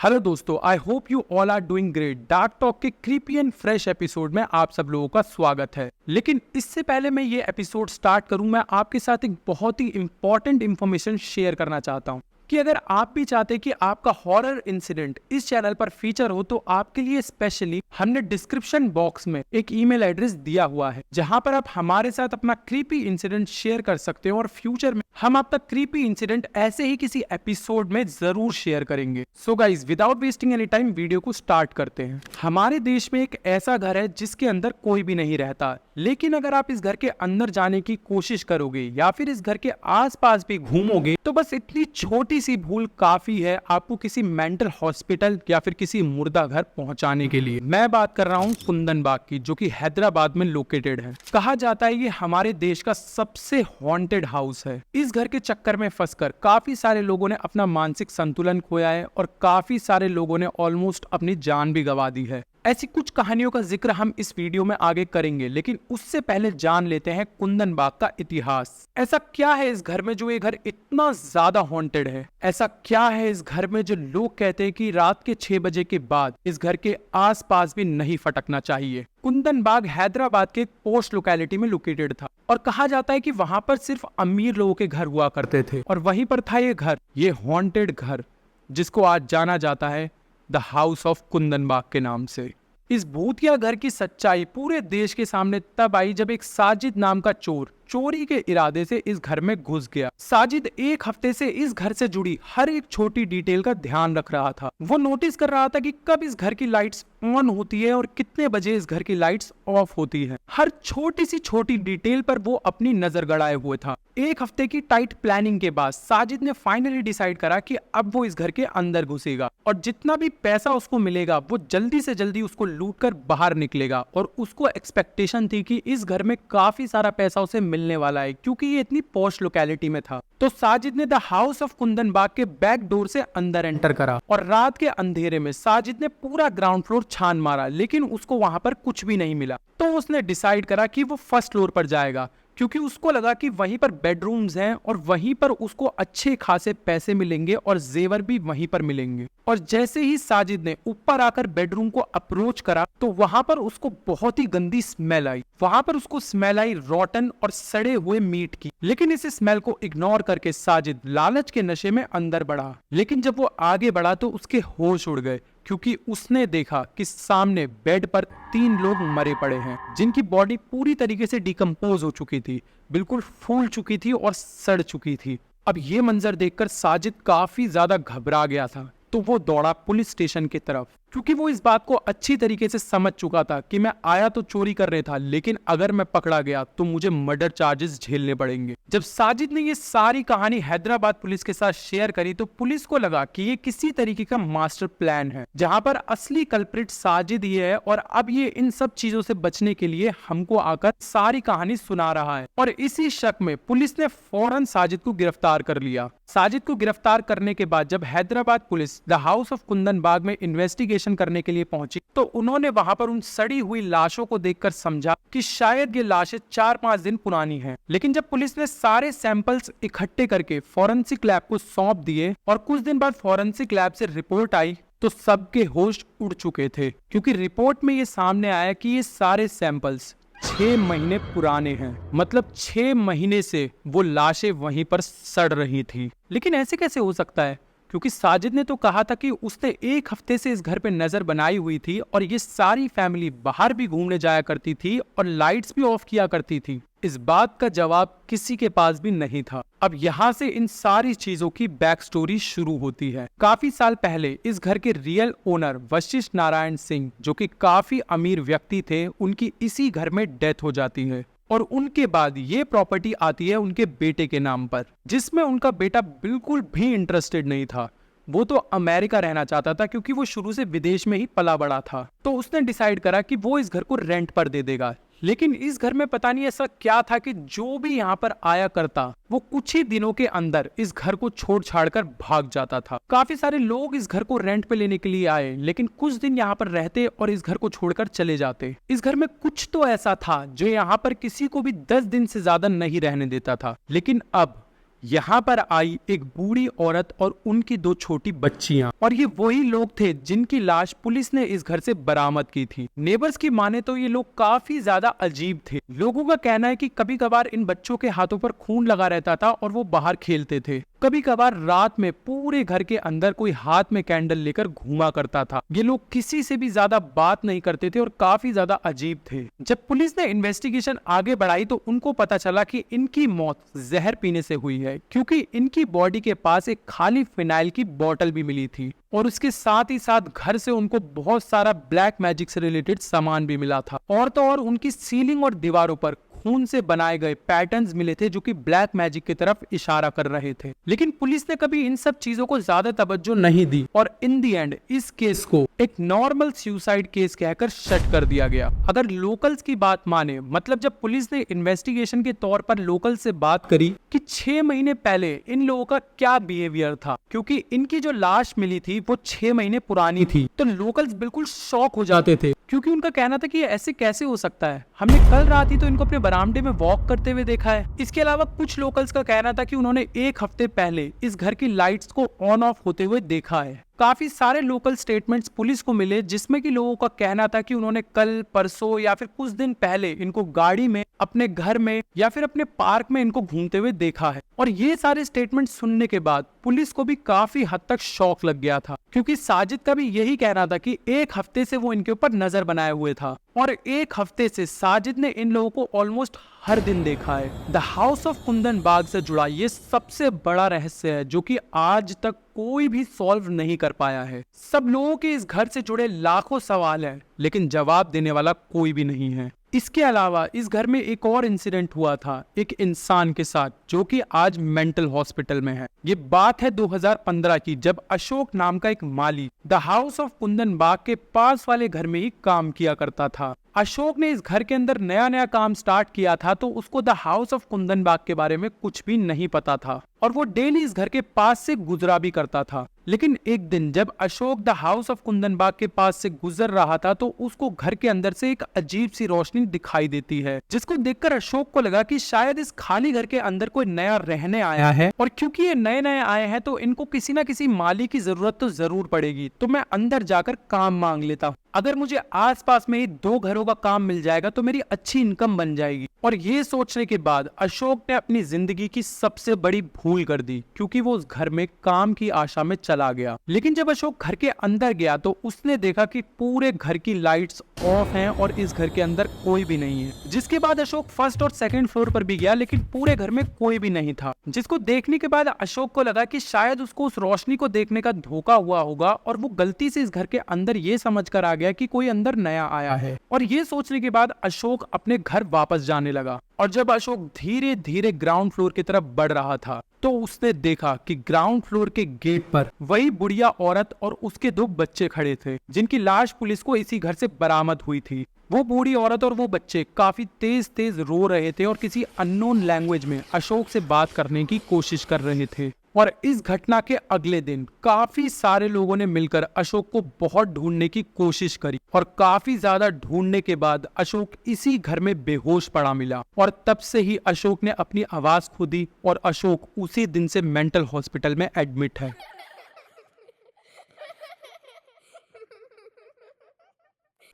Hello दोस्तों, I hope you all are doing great. Dark talk के creepy and fresh episode में आप सब लोगों का स्वागत है। लेकिन इससे पहले मैं ये एपिसोड स्टार्ट करूं, मैं आपके साथ एक बहुत ही इंपॉर्टेंट इंफॉर्मेशन शेयर करना चाहता हूं कि अगर आप भी चाहते हैं कि आपका हॉरर इंसिडेंट इस चैनल पर फीचर हो तो आपके लिए स्पेशली हमने डिस्क्रिप्शन बॉक्स में एक ईमेल एड्रेस दिया हुआ है जहां पर आप हमारे साथ अपना क्रीपी इंसिडेंट शेयर कर सकते हो और फ्यूचर में हम आपका क्रीपी इंसिडेंट ऐसे ही किसी एपिसोड में जरूर शेयर करेंगे। So guys, without wasting any time video को स्टार्ट करते हैं। हमारे देश में एक ऐसा घर है जिसके अंदर कोई भी नहीं रहता, लेकिन अगर आप इस घर के अंदर जाने की कोशिश करोगे या फिर इस घर के आसपास भी घूमोगे तो बस इतनी छोटी सी भूल काफी है आपको किसी मेंटल हॉस्पिटल या फिर किसी मुर्दा घर पहुंचाने के लिए। मैं बात कर रहा हूं कुंदन बाग की, जो कि हैदराबाद में लोकेटेड है। कहा जाता है ये हमारे देश का सबसे हॉन्टेड हाउस है। इस घर के चक्कर में फंसकर काफी सारे लोगों ने अपना मानसिक संतुलन खोया है और काफी सारे लोगों ने ऑलमोस्ट अपनी जान भी गंवा दी है। ऐसी कुछ कहानियों का जिक्र हम इस वीडियो में आगे करेंगे, लेकिन उससे पहले जान लेते हैं कुंदन बाग का इतिहास। ऐसा क्या है इस घर में जो ये घर इतना ज्यादा हॉन्टेड है? ऐसा क्या है इस घर में जो लोग कहते हैं कि रात के 6 बजे के बाद इस घर के आसपास भी नहीं फटकना चाहिए? कुंदन बाग हैदराबाद के एक पोस्ट लोकेलिटी में लोकेटेड था और कहा जाता है कि वहां पर सिर्फ अमीर लोगों के घर हुआ करते थे और वहीं पर था ये घर, ये हॉन्टेड घर जिसको आज जाना जाता है the house of Kundan Bagh के नाम से। इस भूतिया घर की सच्चाई पूरे देश के सामने तब आई जब एक साजिद नाम का चोर चोरी के इरादे से इस घर में घुस गया। साजिद एक हफ्ते से इस घर से जुड़ी हर एक छोटी डिटेल का ध्यान रख रहा था। वो नोटिस कर रहा था कि कब इस घर की लाइट्स ऑन होती है और कितने बजे इस घर की लाइट्स ऑफ होती है। हर छोटी सी छोटी डिटेल पर वो अपनी नजर गड़ाए हुए था। एक हफ्ते की टाइट प्लानिंग के बाद साजिद ने फाइनली डिसाइड करा कि अब वो इस घर के अंदर घुसेगा और जितना भी पैसा उसको मिलेगा वो जल्दी से जल्दी उसको लूट कर बाहर निकलेगा। और उसको एक्सपेक्टेशन थी कि इस घर में काफी सारा पैसा उसे मिलने वाला है क्योंकि ये इतनी पॉश लोकेलिटी में था। तो साजिद ने the house of Kundan Bagh के बैक डोर से अंदर एंटर करा और रात के अंधेरे में साजिद ने पूरा ग्राउंड फ्लोर छान मारा, लेकिन उसको वहां पर कुछ भी नहीं मिला। तो उसने डिसाइड करा कि वो फर्स्ट फ्लोर पर जाएगा क्योंकि उसको लगा कि वहीं पर बेडरूम्स हैं और वहीं पर उसको अच्छे खासे पैसे मिलेंगे और जेवर भी वहीं पर मिलेंगे। और जैसे ही साजिद ने ऊपर आकर बेडरूम को अप्रोच करा तो वहां पर उसको बहुत ही गंदी स्मेल आई। वहां पर उसको स्मेल आई रॉटन और सड़े हुए मीट की। लेकिन इस स्मेल को इग्नोर करके साजिद लालच के नशे में अंदर बढ़ा। लेकिन जब वो आगे बढ़ा तो उसके होश उड़ गए क्योंकि उसने देखा कि सामने बेड पर 3 लोग मरे पड़े हैं जिनकी बॉडी पूरी तरीके से डिकम्पोज हो चुकी थी, बिल्कुल फूल चुकी थी और सड़ चुकी थी। अब ये मंजर देखकर साजिद काफी ज्यादा घबरा गया था, तो वो दौड़ा पुलिस स्टेशन की तरफ क्योंकि वो इस बात को अच्छी तरीके से समझ चुका था कि मैं आया तो चोरी करने था, लेकिन अगर मैं पकड़ा गया तो मुझे मर्डर चार्जेस झेलने पड़ेंगे। जब साजिद ने ये सारी कहानी हैदराबाद पुलिस के साथ शेयर करी तो पुलिस को लगा कि ये किसी तरीके का मास्टर प्लान है जहां पर असली कल्प्रिट साजिद ही है और अब ये इन सब चीजों से बचने के लिए हमको आकर सारी कहानी सुना रहा है। और इसी शक में पुलिस ने फौरन साजिद को गिरफ्तार कर लिया। साजिद को गिरफ्तार करने के बाद जब Hyderabad police the house of Kundan Bagh में इन्वेस्टिगेशन करने के लिए पहुंची तो उन्होंने वहां पर उन सड़ी हुई लाशों को देखकर समझा कि शायद ये लाशें 4-5 दिन पुरानी हैं। लेकिन जब पुलिस ने सारे सैंपल्स इकट्ठे करके फॉरेंसिक लैब को सौंप दिए और कुछ दिन बाद फॉरेंसिक लैब से रिपोर्ट आई तो सबके होश उड़ चुके थे क्योंकि रिपोर्ट में ये सामने आया कि ये सारे सैंपल्स 6 महीने पुराने हैं। मतलब 6 महीने से वो लाशें वहीं पर सड़ रही थी। लेकिन ऐसे कैसे हो सकता है? क्योंकि साजिद ने तो कहा था कि उसने एक हफ्ते से इस घर पे नजर बनाई हुई थी और ये सारी फैमिली बाहर भी घूमने जाया करती थी और लाइट्स भी ऑफ किया करती थी। इस बात का जवाब किसी के पास भी नहीं था। अब यहाँ से इन सारी चीजों की बैक स्टोरी शुरू होती है। काफी साल पहले इस घर के रियल ओनर वशिष्ठ नारायण सिंह, जो कि काफी अमीर व्यक्ति थे, उनकी इसी घर में डेथ हो जाती है और उनके बाद ये प्रॉपर्टी आती है उनके बेटे के नाम पर, जिसमें उनका बेटा बिल्कुल भी इंटरेस्टेड नहीं था। वो तो अमेरिका रहना चाहता था क्योंकि वो शुरू से विदेश में ही पला बड़ा था। तो उसने डिसाइड करा कि वो इस घर को रेंट पर दे देगा। लेकिन इस घर में पता नहीं ऐसा क्या था कि जो भी यहाँ पर आया करता वो कुछ ही दिनों के अंदर इस घर को छोड़ छाड़ कर भाग जाता था। काफी सारे लोग इस घर को रेंट पे लेने के लिए आए, लेकिन कुछ दिन यहाँ पर रहते और इस घर को छोड़कर चले जाते। इस घर में कुछ तो ऐसा था जो यहाँ पर किसी को भी 10 दिन से ज्यादा नहीं रहने देता था। लेकिन अब यहाँ पर आई एक बूढ़ी औरत और उनकी 2 छोटी बच्चियां, और ये वही लोग थे जिनकी लाश पुलिस ने इस घर से बरामद की थी। नेबर्स की माने तो ये लोग काफी ज्यादा अजीब थे। लोगों का कहना है कि कभी कभार इन बच्चों के हाथों पर खून लगा रहता था और वो बाहर खेलते थे। कभी कभार रात में पूरे घर के अंदर कोई हाथ में कैंडल लेकर घूमा करता था। ये लोग किसी से भी ज्यादा बात नहीं करते थे और काफी ज्यादा अजीब थे। जब पुलिस ने इन्वेस्टिगेशन आगे बढ़ाई तो उनको पता चला कि इनकी मौत जहर पीने से हुई है, क्योंकि इनकी बॉडी के पास एक खाली फिनाइल की बोतल भी मिली थी और उसके साथ ही साथ घर से उनको बहुत सारा ब्लैक मैजिक से रिलेटेड सामान भी मिला था। और तो और उनकी सीलिंग और दीवारों पर खून से बनाए गए पैटर्न्स मिले थे जो कि ब्लैक मैजिक की तरफ इशारा कर रहे थे। लेकिन पुलिस ने कभी इन सब चीजों को ज्यादा तवज्जो नहीं दी और इन दी एंड इस केस को एक नॉर्मल सुसाइड केस कहकर शट कर दिया गया। अगर लोकल्स की बात माने, मतलब जब पुलिस ने इन्वेस्टिगेशन के तौर पर लोकल से बात करी कि 6 महीने पहले इन लोगों का क्या बिहेवियर था, क्योंकि इनकी जो लाश मिली थी वो 6 महीने पुरानी थी, तो लोकल्स बिल्कुल शॉक हो जाते थे, क्योंकि उनका कहना था कि ये ऐसे कैसे हो सकता है, हमने कल रात ही तो इनको अपने बरामदे में वॉक करते हुए देखा है। इसके अलावा कुछ लोकल्स का कहना था कि उन्होंने 1 हफ्ते पहले इस घर की लाइट्स को ऑन ऑफ होते हुए देखा है। काफी सारे लोकल स्टेटमेंट्स पुलिस को मिले जिसमें कि लोगों का कहना था कि उन्होंने कल, परसों या फिर कुछ दिन पहले इनको गाड़ी में, अपने घर में या फिर अपने पार्क में इनको घूमते हुए देखा है। और ये सारे स्टेटमेंट सुनने के बाद पुलिस को भी काफी हद तक शॉक लग गया था, क्योंकि साजिद का भी यही कहना था कि 1 हफ्ते से वो इनके ऊपर नजर बनाए हुए था और 1 हफ्ते से साजिद ने इन लोगों को ऑलमोस्ट हर दिन देखा है। द हाउस ऑफ कुंदन बाग से जुड़ा ये सबसे बड़ा रहस्य है जो कि आज तक कोई भी सॉल्व नहीं कर पाया है। सब लोगों के इस घर से जुड़े लाखों सवाल हैं, लेकिन जवाब देने वाला कोई भी नहीं है। इसके अलावा इस घर में एक और इंसिडेंट हुआ था एक इंसान के साथ जो कि आज मेंटल हॉस्पिटल में है। ये बात है 2015 की, जब अशोक नाम का एक माली the house of Kundan Bagh के पास वाले घर में ही काम किया करता था। अशोक ने इस घर के अंदर नया नया काम स्टार्ट किया था, तो उसको the house of Kundan Bagh के बारे में कुछ भी नहीं पता था और वो डेली इस घर के पास से गुजरा भी करता था। लेकिन एक दिन जब Ashok the house of Kundan Bagh के पास से गुजर रहा था तो उसको घर के अंदर से एक अजीब सी रोशनी दिखाई देती है, जिसको देखकर अशोक को लगा कि शायद इस खाली घर के अंदर कोई नया रहने आया है, और क्योंकि ये नए नए आए हैं तो इनको किसी ना किसी माली की जरूरत तो जरूर पड़ेगी, तो मैं अंदर जाकर काम मांग लेता हूँ। अगर मुझे आसपास में ही 2 घरों का काम मिल जाएगा तो मेरी अच्छी इनकम बन जाएगी। और ये सोचने के बाद अशोक ने अपनी जिंदगी की सबसे बड़ी भूल कर दी, क्योंकि वो उस घर में काम की आशा में चला गया। लेकिन जब अशोक घर के अंदर गया तो उसने देखा कि पूरे घर की लाइट्स ऑफ हैं और इस घर के अंदर कोई भी नहीं है। जिसके बाद अशोक फर्स्ट और सेकंड फ्लोर पर भी गया, लेकिन पूरे घर में कोई भी नहीं था, जिसको देखने के बाद अशोक को लगा कि शायद उसको उस रोशनी को देखने का धोखा हुआ होगा और वो गलती से इस घर के अंदर ये समझ कर आ गया कि कोई अंदर नया आया है। और ये सोचने के बाद अशोक अपने घर वापस जाने लगा। और जब अशोक धीरे धीरे ग्राउंड फ्लोर की तरफ बढ़ रहा था तो उसने देखा कि ग्राउंड फ्लोर के गेट पर वही बुढ़िया औरत और उसके 2 बच्चे खड़े थे, जिनकी लाश पुलिस को इसी घर से बरामद हुई थी। वो बूढ़ी औरत और वो बच्चे काफी तेज तेज रो रहे थे और किसी अननोन लैंग्वेज में अशोक से बात करने की कोशिश कर रहे थे। और इस घटना के अगले दिन काफी सारे लोगों ने मिलकर अशोक को बहुत ढूंढने की कोशिश करी और काफी ज्यादा ढूंढने के बाद अशोक इसी घर में बेहोश पड़ा मिला। और तब से ही अशोक ने अपनी आवाज खो दी और अशोक उसी दिन से मेंटल हॉस्पिटल में एडमिट है।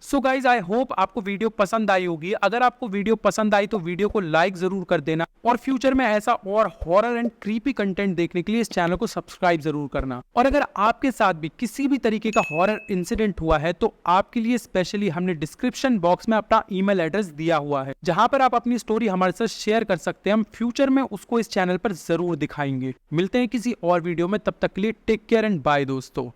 सो गाइज, आई होप आपको वीडियो पसंद आई होगी। अगर आपको वीडियो पसंद आई तो वीडियो को लाइक जरूर कर देना और फ्यूचर में ऐसा और हॉरर एंड क्रीपी कंटेंट देखने के लिए इस चैनल को सब्सक्राइब जरूर करना। और अगर आपके साथ भी किसी भी तरीके का हॉरर इंसिडेंट हुआ है तो आपके लिए स्पेशली हमने डिस्क्रिप्शन बॉक्स में अपना ईमेल एड्रेस दिया हुआ है, जहां पर आप अपनी स्टोरी हमारे साथ शेयर कर सकते हैं। हम फ्यूचर में उसको इस चैनल पर जरूर दिखाएंगे। मिलते हैं किसी और वीडियो में, तब तक के लिए टेक केयर एंड बाय दोस्तों।